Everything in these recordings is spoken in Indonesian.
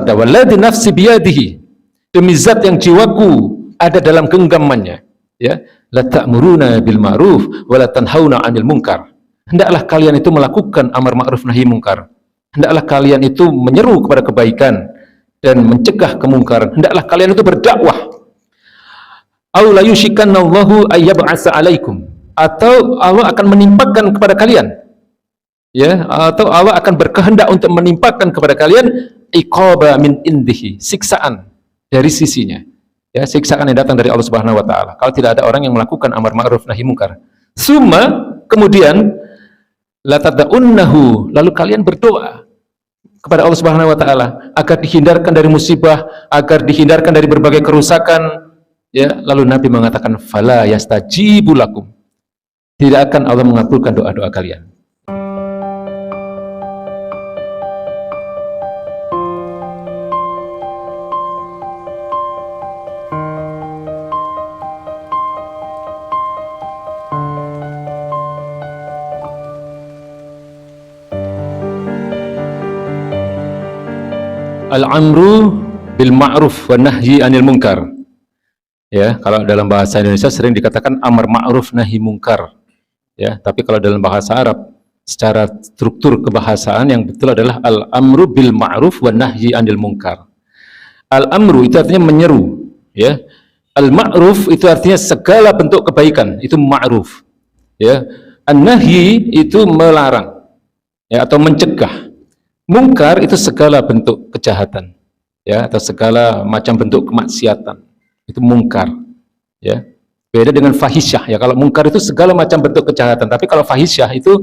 bersabda, "Walladzi nafsi biyadihi," demi zat yang jiwaku ada dalam genggamannya, ya, "la ta'muruna bil ma'ruf wa la tanhauna 'anil munkar." Hendaklah kalian itu melakukan amar ma'ruf nahi munkar. Hendaklah kalian itu menyeru kepada kebaikan dan mencegah kemungkaran. Hendaklah kalian itu berdakwah. Aw la yushikanallahu ayyab'atsa 'alaikum, atau Allah akan menimpakan kepada kalian, ya, atau Allah akan berkehendak untuk menimpakan kepada kalian iqaba min indihi, siksaan dari sisinya, ya, siksaan yang datang dari Allah Subhanahu wa taala kalau tidak ada orang yang melakukan amar ma'ruf nahi munkar. Summa, kemudian la tad'unnahu, lalu kalian berdoa kepada Allah Subhanahu wa taala agar dihindarkan dari musibah, agar dihindarkan dari berbagai kerusakan, ya. Lalu Nabi mengatakan, fala yastajibu lakum, tidak akan Allah mengabulkan doa-doa kalian. Al-amru bil ma'ruf wa nahyi anil munkar. Ya, kalau dalam bahasa Indonesia sering dikatakan amar ma'ruf nahi munkar. Ya, tapi kalau dalam bahasa Arab secara struktur kebahasaan yang betul adalah al-amru bil ma'ruf wa nahyi anil munkar. Al-amru itu artinya menyeru, ya. Al-ma'ruf itu artinya segala bentuk kebaikan, itu ma'ruf. Ya. An-nahyi itu melarang, ya, atau mencegah. Mungkar itu segala bentuk kejahatan, ya, atau segala macam bentuk kemaksiatan, itu mungkar, ya. Beda dengan fahisyah, ya. Kalau mungkar itu segala macam bentuk kejahatan, tapi kalau fahisyah itu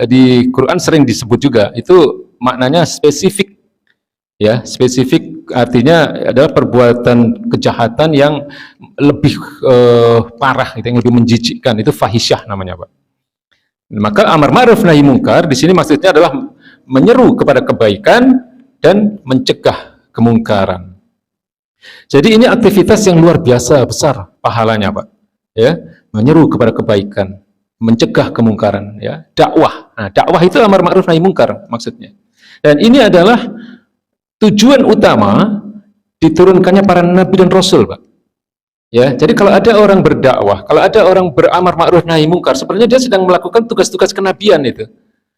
di Quran sering disebut juga, itu maknanya spesifik, ya. Spesifik artinya adalah perbuatan kejahatan yang lebih parah, yang lebih menjijikkan, itu fahisyah namanya, Pak. Maka amar ma'ruf nahi munkar di sini maksudnya adalah menyeru kepada kebaikan dan mencegah kemungkaran. Jadi ini aktivitas yang luar biasa besar pahalanya, Pak. Ya, menyeru kepada kebaikan, mencegah kemungkaran, ya, dakwah. Nah, dakwah itu amar ma'ruf nahi munkar maksudnya. Dan ini adalah tujuan utama diturunkannya para nabi dan rasul, Pak. Ya, jadi kalau ada orang berdakwah, kalau ada orang beramar ma'ruf nahi munkar, sebenarnya dia sedang melakukan tugas-tugas kenabian itu.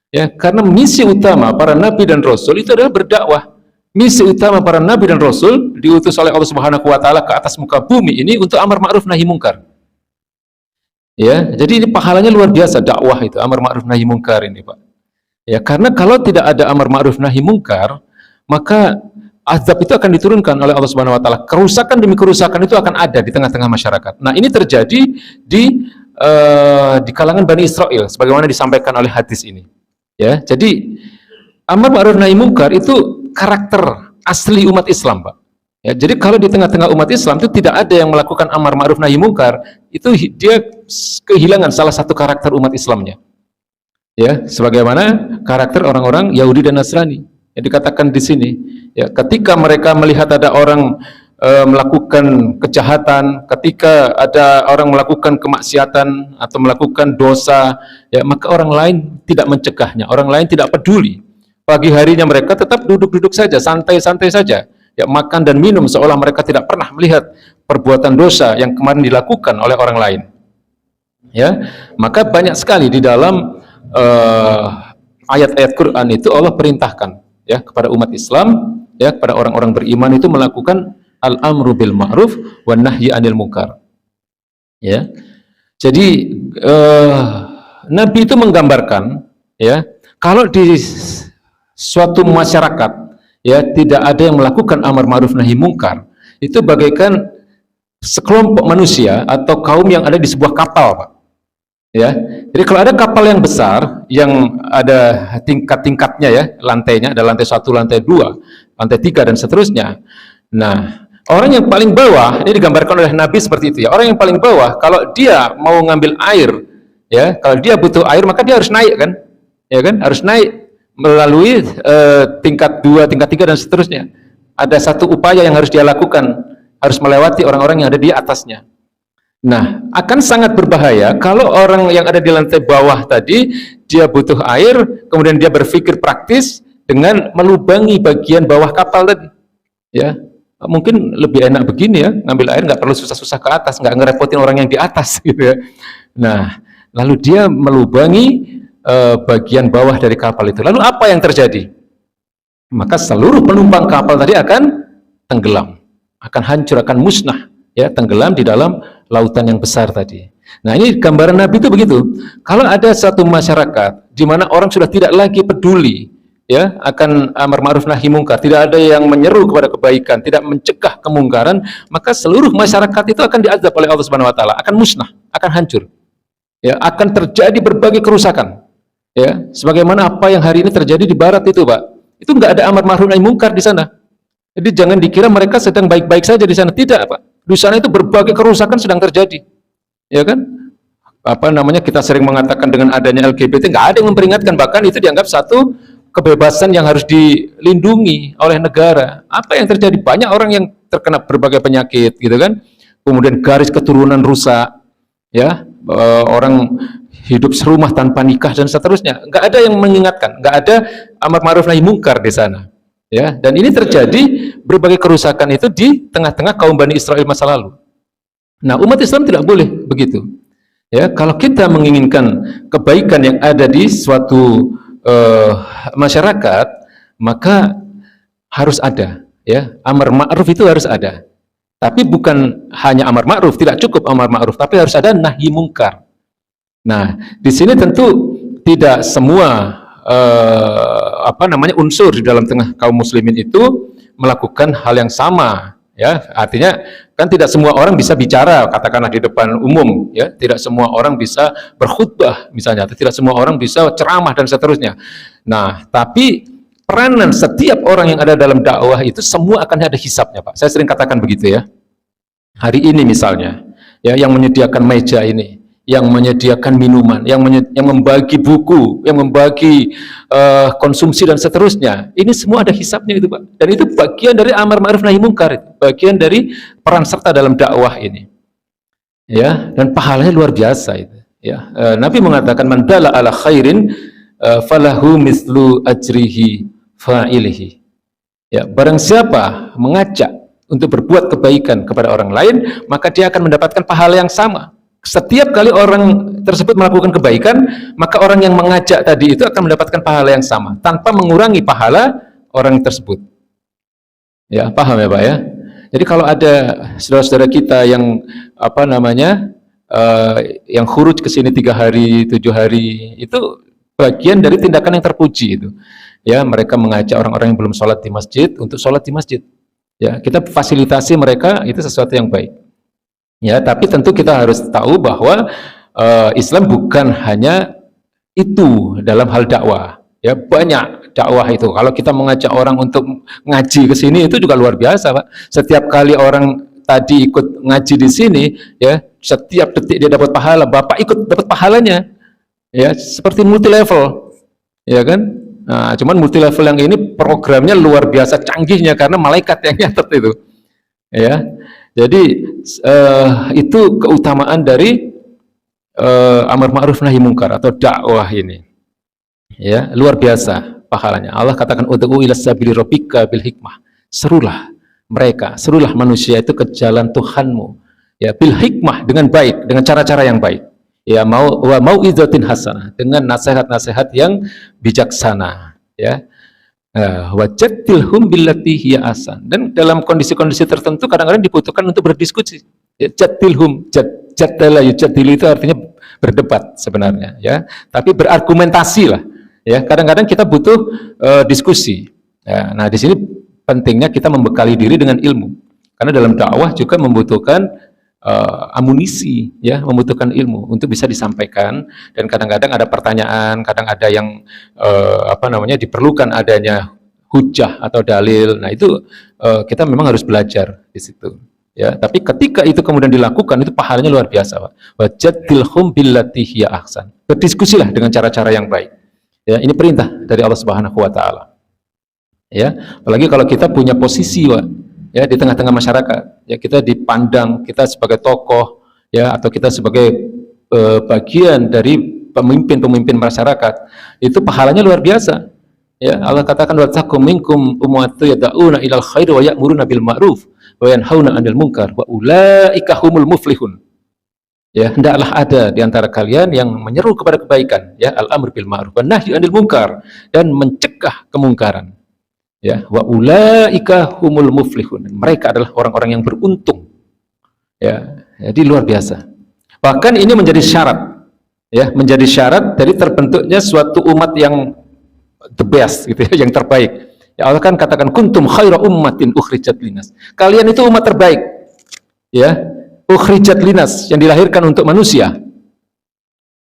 Ya, karena misi utama para nabi dan rasul itu adalah berdakwah. Misi utama para nabi dan rasul diutus oleh Allah Subhanahu wa taala ke atas muka bumi ini untuk amar ma'ruf nahi munkar. Ya, jadi ini pahalanya luar biasa dakwah itu, amar ma'ruf nahi munkar ini, Pak. Ya, karena kalau tidak ada amar ma'ruf nahi munkar, maka azab itu akan diturunkan oleh Allah Subhanahu wa taala. Kerusakan demi kerusakan itu akan ada di tengah-tengah masyarakat. Nah, ini terjadi di kalangan Bani Israel sebagaimana disampaikan oleh hadis ini. Ya, jadi amar ma'ruf nahi munkar itu karakter asli umat Islam, Pak. Ya, jadi kalau di tengah-tengah umat Islam itu tidak ada yang melakukan amar ma'ruf nahi munkar, itu dia kehilangan salah satu karakter umat Islamnya. Ya, sebagaimana karakter orang-orang Yahudi dan Nasrani yang dikatakan di sini. Ya, ketika mereka melihat ada orang melakukan kejahatan, ketika ada orang melakukan kemaksiatan atau melakukan dosa, ya, maka orang lain tidak mencegahnya, orang lain tidak peduli. Pagi harinya mereka tetap duduk-duduk saja, santai-santai saja, ya, makan dan minum seolah mereka tidak pernah melihat perbuatan dosa yang kemarin dilakukan oleh orang lain. Ya, maka banyak sekali di dalam ayat-ayat Quran itu Allah perintahkan, ya, kepada umat Islam, ya, kepada orang-orang beriman itu melakukan al-amru bil ma'ruf wa nahyi anil munkar. Ya. Jadi Nabi itu menggambarkan, ya, kalau di suatu masyarakat, ya, tidak ada yang melakukan amar ma'ruf nahi munkar, itu bagaikan sekelompok manusia atau kaum yang ada di sebuah kapal, Pak. Ya. Jadi kalau ada kapal yang besar yang ada tingkat-tingkatnya, ya, lantainya ada lantai 1, lantai 2, lantai 3 dan seterusnya. Nah, orang yang paling bawah, ini digambarkan oleh Nabi seperti itu, ya. Orang yang paling bawah, kalau dia mau ngambil air, ya, kalau dia butuh air, maka dia harus naik, kan? Ya kan? Harus naik melalui tingkat 2, tingkat 3 dan seterusnya. Ada satu upaya yang harus dia lakukan, harus melewati orang-orang yang ada di atasnya. Nah, akan sangat berbahaya kalau orang yang ada di lantai bawah tadi, dia butuh air, kemudian dia berpikir praktis dengan melubangi bagian bawah kapal tadi. Ya, mungkin lebih enak begini ya, ngambil air nggak perlu susah-susah ke atas, nggak ngerepotin orang yang di atas gitu ya. Nah, lalu dia melubangi bagian bawah dari kapal itu. Lalu apa yang terjadi? Maka seluruh penumpang kapal tadi akan tenggelam, akan hancur, akan musnah, ya, tenggelam di dalam lautan yang besar tadi. Nah, ini gambaran Nabi itu begitu. Kalau ada satu masyarakat di mana orang sudah tidak lagi peduli, ya, akan amar ma'ruf nahi mungkar, tidak ada yang menyeru kepada kebaikan, tidak mencegah kemungkaran, maka seluruh masyarakat itu akan diazab oleh Allah Subhanahu wa taala, akan musnah, akan hancur. Ya, akan terjadi berbagai kerusakan. Ya, sebagaimana apa yang hari ini terjadi di barat itu, Pak. Itu enggak ada amar ma'ruf nahi mungkar di sana. Jadi jangan dikira mereka sedang baik-baik saja di sana, tidak, Pak. Di sana itu berbagai kerusakan sedang terjadi. Ya kan? Apa namanya, kita sering mengatakan dengan adanya LGBT, nggak ada yang memperingatkan, bahkan itu dianggap satu kebebasan yang harus dilindungi oleh negara. Apa yang terjadi? Banyak orang yang terkena berbagai penyakit, gitu kan? Kemudian garis keturunan rusak, ya, orang hidup serumah tanpa nikah dan seterusnya. Nggak ada yang mengingatkan, nggak ada amar ma'ruf nahi mungkar di sana. Ya, dan ini terjadi berbagai kerusakan itu di tengah-tengah kaum Bani Israel masa lalu. Nah, umat Islam tidak boleh begitu. Ya, kalau kita menginginkan kebaikan yang ada di suatu masyarakat, maka harus ada, ya, amar ma'ruf itu harus ada. Tapi bukan hanya amar ma'ruf, tidak cukup amar ma'ruf, tapi harus ada nahi mungkar. Nah, di sini tentu tidak semua unsur di dalam tengah kaum muslimin itu melakukan hal yang sama. Ya, artinya kan tidak semua orang bisa bicara, katakanlah di depan umum, ya, tidak semua orang bisa berkhutbah misalnya, atau tidak semua orang bisa ceramah dan seterusnya. Nah, tapi peranan setiap orang yang ada dalam dakwah itu semua akan ada hisabnya, Pak. Saya sering katakan begitu ya. Hari ini misalnya, ya, yang menyediakan meja ini, yang menyediakan minuman, yang membagi buku, yang membagi konsumsi dan seterusnya, ini semua ada hisabnya itu, Pak. Dan itu bagian dari amar ma'ruf nahi mungkar, bagian dari peran serta dalam dakwah ini. Ya, dan pahalanya luar biasa itu. Ya, Nabi mengatakan man dalla ala khairin falahu mislu ajrihi fa'ilihi. Ya, barang siapa mengajak untuk berbuat kebaikan kepada orang lain, maka dia akan mendapatkan pahala yang sama. Setiap kali orang tersebut melakukan kebaikan, maka orang yang mengajak tadi itu akan mendapatkan pahala yang sama, tanpa mengurangi pahala orang tersebut. Ya, paham ya, Pak ya? Jadi kalau ada saudara-saudara kita yang yang khuruj ke sini 3 hari, 7 hari, itu bagian dari tindakan yang terpuji itu. Ya, mereka mengajak orang-orang yang belum sholat di masjid untuk sholat di masjid. Ya, kita fasilitasi mereka, itu sesuatu yang baik. Ya, tapi tentu kita harus tahu bahwa Islam bukan hanya itu dalam hal dakwah. Ya, banyak dakwah itu. Kalau kita mengajak orang untuk ngaji ke sini itu juga luar biasa, Pak. Setiap kali orang tadi ikut ngaji di sini, ya, setiap detik dia dapat pahala, Bapak ikut dapat pahalanya. Ya, seperti multi level. Ya kan? Nah, cuman multi level yang ini programnya luar biasa canggihnya karena malaikat yang nyatet itu. Ya. Jadi itu keutamaan dari amar ma'ruf nahi mungkar atau dakwah ini. Ya, luar biasa pahalanya. Allah katakan ud'u ila sabili rabbika bil hikmah. Serulah mereka, serulah manusia itu ke jalan Tuhanmu. Ya, bil hikmah, dengan baik, dengan cara-cara yang baik. Ya, mau'izatin hasanah, dengan nasihat-nasihat yang bijaksana, ya. Wajadilhum billati hiya asan. Dan dalam kondisi-kondisi tertentu kadang-kadang dibutuhkan untuk berdiskusi. Ya, jadala yujadilu itu artinya berdebat sebenarnya, ya. Tapi berargumentasi lah. Ya, kadang-kadang kita butuh diskusi. Ya, nah, di sini pentingnya kita membekali diri dengan ilmu. Karena dalam dakwah juga membutuhkan amunisi, ya, membutuhkan ilmu untuk bisa disampaikan. Dan kadang-kadang ada pertanyaan, kadang ada yang diperlukan adanya hujah atau dalil. Nah, itu kita memang harus belajar di situ, ya. Tapi ketika itu kemudian dilakukan, itu pahalanya luar biasa, Pak. Wajadilhum billati hiya ahsan. Berdiskusilah dengan cara-cara yang baik. Ya, ini perintah dari Allah Subhanahu wa taala. Ya, apalagi kalau kita punya posisi, Pak, ya, di tengah-tengah masyarakat, ya, kita dipandang, kita sebagai tokoh, ya, atau kita sebagai bagian dari pemimpin-pemimpin masyarakat, itu pahalanya luar biasa, Ya, Allah katakan wa takum minkum ummatu yad'una ilal khairi wa ya'muruna bil ma'ruf wa yanhauna 'anil munkar wa ulaika humul muflihun. Ya, hendaklah ada di antara kalian yang menyeru kepada kebaikan, ya, al-amr bil ma'ruf wa nahyi 'anil munkar, dan mencegah kemungkaran. Ya, wa ulaika humul muflihun. Mereka adalah orang-orang yang beruntung. Ya, jadi luar biasa. Bahkan ini menjadi syarat, ya, menjadi syarat dari terbentuknya suatu umat yang the best, gitu ya, yang terbaik. Ya, Allah kan katakan kuntum khaira ummatin ukhrijat linas. Kalian itu umat terbaik, ya, ukhrijat linas, yang dilahirkan untuk manusia.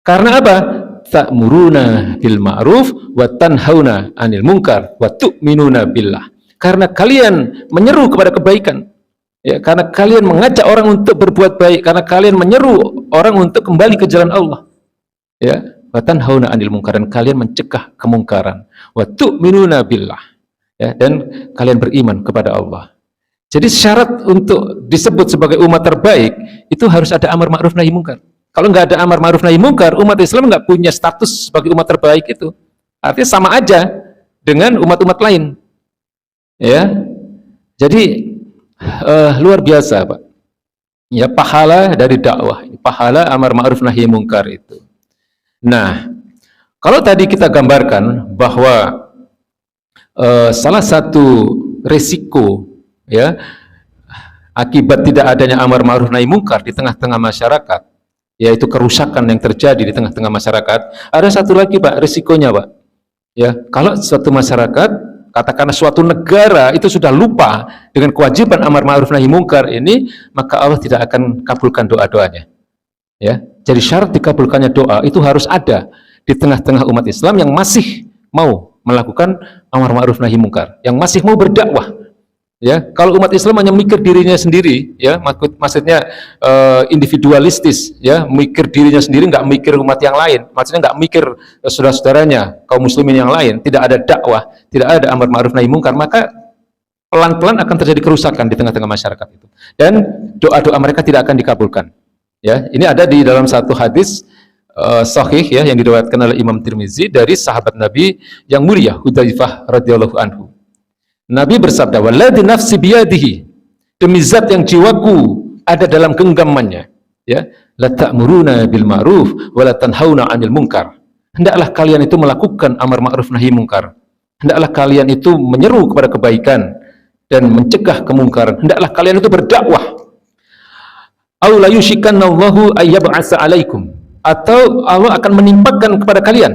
Karena apa? Ta'muruna bil ma'ruf wa tanhauna 'anil munkar wa tu'minuna billah. Karena kalian menyeru kepada kebaikan. Ya, karena kalian mengajak orang untuk berbuat baik, karena kalian menyeru orang untuk kembali ke jalan Allah. Ya, wa tanhauna 'anil munkar, dan kalian mencegah kemungkaran. Wa tu'minuna billah. Ya, dan kalian beriman kepada Allah. Jadi syarat untuk disebut sebagai umat terbaik itu harus ada amar ma'ruf nahi munkar. Kalau nggak ada amar ma'ruf nahi munkar, umat Islam nggak punya status sebagai umat terbaik itu. Artinya sama aja dengan umat-umat lain. Ya, jadi luar biasa, Pak. Ya, pahala dari dakwah, pahala amar ma'ruf nahi munkar itu. Nah, kalau tadi kita gambarkan bahwa salah satu resiko, ya, akibat tidak adanya amar ma'ruf nahi munkar di tengah-tengah masyarakat, yaitu kerusakan yang terjadi di tengah-tengah masyarakat, ada satu lagi, Pak, risikonya, Pak. Ya, kalau suatu masyarakat, katakanlah suatu negara itu sudah lupa dengan kewajiban amar ma'ruf nahi munkar ini, maka Allah tidak akan kabulkan doa-doanya. Ya, jadi syarat dikabulkannya doa itu harus ada di tengah-tengah umat Islam yang masih mau melakukan amar ma'ruf nahi munkar, yang masih mau berdakwah. Ya, kalau umat Islam hanya mikir dirinya sendiri, ya, maksudnya individualistis, ya, mikir dirinya sendiri, nggak mikir umat yang lain, maksudnya nggak mikir saudara-saudaranya kaum muslimin yang lain, tidak ada dakwah, tidak ada amar ma'ruf nahi munkar, maka pelan-pelan akan terjadi kerusakan di tengah-tengah masyarakat itu, dan doa-doa mereka tidak akan dikabulkan. Ya, ini ada di dalam satu hadis sahih, ya, yang diriwayatkan oleh Imam Tirmizi dari sahabat Nabi yang mulia Hudzaifah radhiyallahu anhu. Nabi bersabda, "Walladzi nafsi biyadihi," demi zat yang jiwaku ada dalam genggamannya, ya, la ta'muruna bil ma'ruf wa la tanhauna 'anil munkar. Hendaklah kalian itu melakukan amar ma'ruf nahi munkar. Hendaklah kalian itu menyeru kepada kebaikan dan mencegah kemungkaran. Hendaklah kalian itu berdakwah. Aw la yushikanallahu ayyab'atsa 'alaikum, atau Allah akan menimpakan kepada kalian,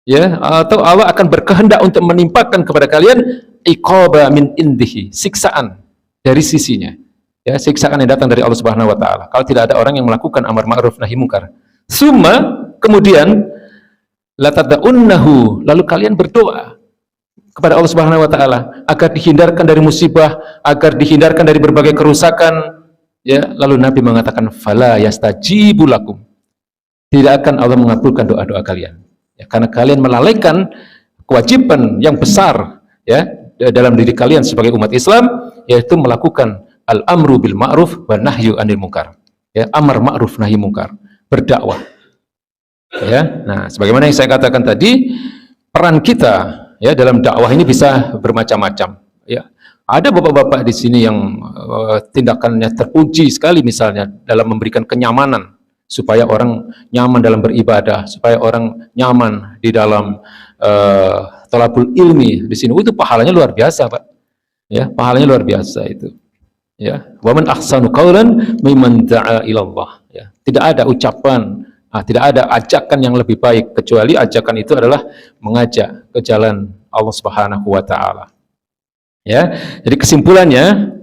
ya, atau Allah akan berkehendak untuk menimpakan kepada kalian iqaba min indihi, siksaan dari sisinya, ya, siksaan yang datang dari Allah Subhanahu wa taala kalau tidak ada orang yang melakukan amar ma'ruf nahi munkar. Summa, kemudian la tad'unnahu, lalu kalian berdoa kepada Allah Subhanahu wa taala agar dihindarkan dari musibah, agar dihindarkan dari berbagai kerusakan, ya. Lalu Nabi mengatakan fala yastajibu lakum, tidak akan Allah mengabulkan doa-doa kalian, ya, karena kalian melalaikan kewajiban yang besar, ya, dalam diri kalian sebagai umat Islam, yaitu melakukan al-amru bil ma'ruf wa nahyu 'anil munkar, ya, amar ma'ruf nahi munkar, berdakwah, ya. Nah, sebagaimana yang saya katakan tadi, peran kita, ya, dalam dakwah ini bisa bermacam-macam, ya. Ada bapak-bapak di sini yang tindakannya terpuji sekali, misalnya dalam memberikan kenyamanan supaya orang nyaman dalam beribadah, supaya orang nyaman di dalam thalabul ilmi di sini. Itu pahalanya luar biasa, Pak. Ya, pahalanya luar biasa itu. Ya, wa man ahsanu qaulan mimman da'a ila Allah. Ya, tidak ada ucapan, tidak ada ajakan yang lebih baik kecuali ajakan itu adalah mengajak ke jalan Allah Subhanahu wa taala. Ya, jadi kesimpulannya,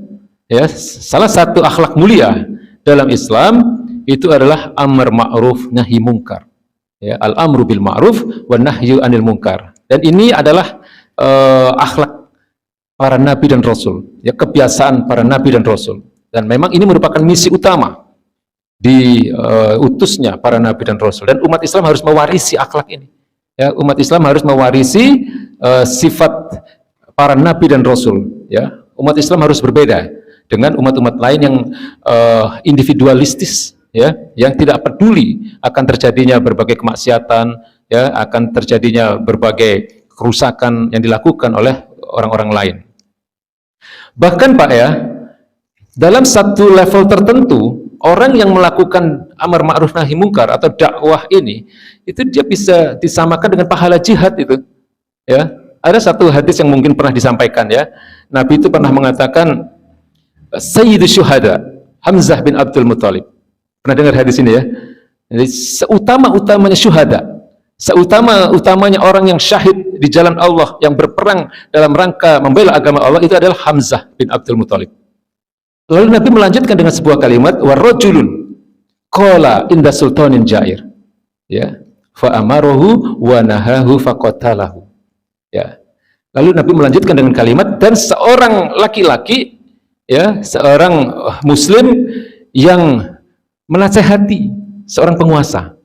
ya, salah satu akhlak mulia dalam Islam itu adalah amar ma'ruf nahi munkar. Ya, al-amru bil ma'ruf wa nahyu 'anil munkar. Dan ini adalah akhlak para nabi dan rasul, ya, kebiasaan para nabi dan rasul. Dan memang ini merupakan misi utama diutusnya para nabi dan rasul. Dan umat Islam harus mewarisi akhlak ini. Ya, umat Islam harus mewarisi sifat para nabi dan rasul. Ya, umat Islam harus berbeda dengan umat-umat lain yang individualistis, ya, yang tidak peduli akan terjadinya berbagai kemaksiatan, ya, akan terjadinya berbagai kerusakan yang dilakukan oleh orang-orang lain. Bahkan Pak ya, dalam satu level tertentu, orang yang melakukan amar ma'ruf nahi mungkar atau dakwah ini, itu dia bisa disamakan dengan pahala jihad itu. Ya, ada satu hadis yang mungkin pernah disampaikan ya. Nabi itu pernah mengatakan, Sayyidu Syuhada, Hamzah bin Abdul Muttalib. Pernah dengar hadis ini ya? Jadi seutama-utamanya syuhada, seutama-utamanya orang yang syahid di jalan Allah, yang berperang dalam rangka membela agama Allah, itu adalah Hamzah bin Abdul Muttalib. Lalu Nabi melanjutkan dengan sebuah kalimat, warrajulun qala inda sultanin jair, ya, fa amarohu wa nahahu faqatalahu. Ya. Lalu Nabi melanjutkan dengan kalimat, dan seorang laki-laki, ya, seorang muslim yang menasehati seorang penguasa,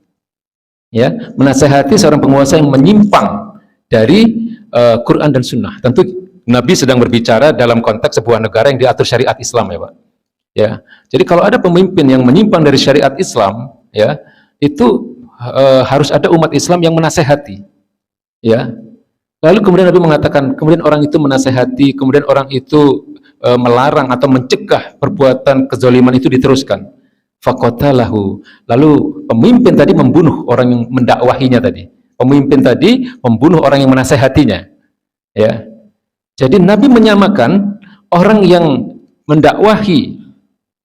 ya, menasehati seorang penguasa yang menyimpang dari Quran dan Sunnah. Tentu Nabi sedang berbicara dalam konteks sebuah negara yang diatur syariat Islam ya Pak. Ya, jadi kalau ada pemimpin yang menyimpang dari syariat Islam, ya, itu harus ada umat Islam yang menasehati. Ya, lalu kemudian Nabi mengatakan, kemudian orang itu menasehati, kemudian orang itu melarang atau mencegah perbuatan kezaliman itu diteruskan. Faqatalahu. Lalu pemimpin tadi membunuh orang yang mendakwahinya tadi. Pemimpin tadi membunuh orang yang menasehatinya. Ya. Jadi Nabi menyamakan orang yang mendakwahi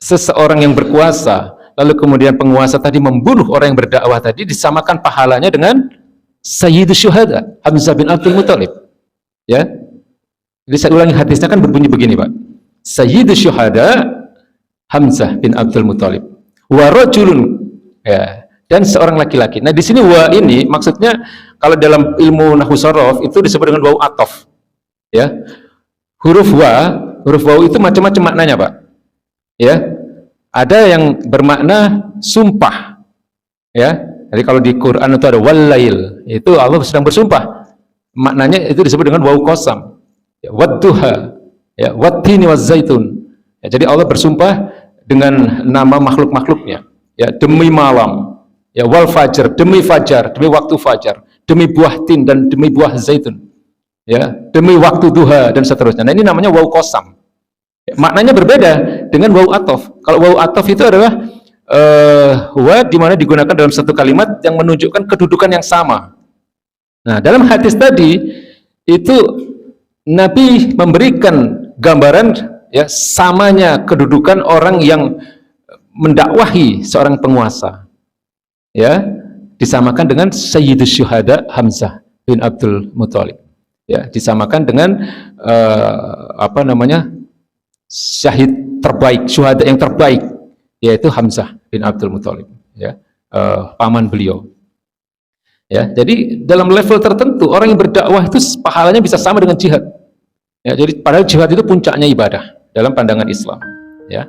seseorang yang berkuasa, lalu kemudian penguasa tadi membunuh orang yang berdakwah tadi, disamakan pahalanya dengan Sayyidu Syuhada, Hamzah bin Abdul Muttalib. Ya. Jadi saya ulangi hadisnya kan berbunyi begini, Pak. Sayyidu Syuhada, Hamzah bin Abdul Muttalib. Wa rajulun, ya, dan seorang laki-laki. Nah, di sini wa ini maksudnya kalau dalam ilmu nahwu sharaf itu disebut dengan wawu ataf. Ya. Huruf wa itu macam-macam maknanya, Pak. Ya. Ada yang bermakna sumpah. Ya. Jadi kalau di Quran itu ada wal-lail, itu Allah sedang bersumpah. Maknanya itu disebut dengan wawu qasam. Ya, wad-duha, ya, wat-tini waz-zaitun. Ya, jadi Allah bersumpah dengan nama makhluk-makhluknya, ya, demi malam, ya, wal fajar, demi fajar, demi waktu fajar, demi buah tin dan demi buah zaitun, ya, demi waktu duha dan seterusnya. Nah, ini namanya wawu qasam. Ya, maknanya berbeda dengan wawu ataf. Kalau wawu ataf itu adalah wa di mana digunakan dalam satu kalimat yang menunjukkan kedudukan yang sama. Nah, dalam hadis tadi itu Nabi memberikan gambaran, ya, samanya kedudukan orang yang mendakwahi seorang penguasa, ya, disamakan dengan Sayyidus Syuhada Hamzah bin Abdul Muttalib, ya, disamakan dengan apa namanya, syahid terbaik, syuhada yang terbaik, yaitu Hamzah bin Abdul Muttalib, ya, paman beliau. Ya, jadi dalam level tertentu orang yang berdakwah itu pahalanya bisa sama dengan jihad. Ya, jadi padahal jihad itu puncaknya ibadah dalam pandangan Islam, ya.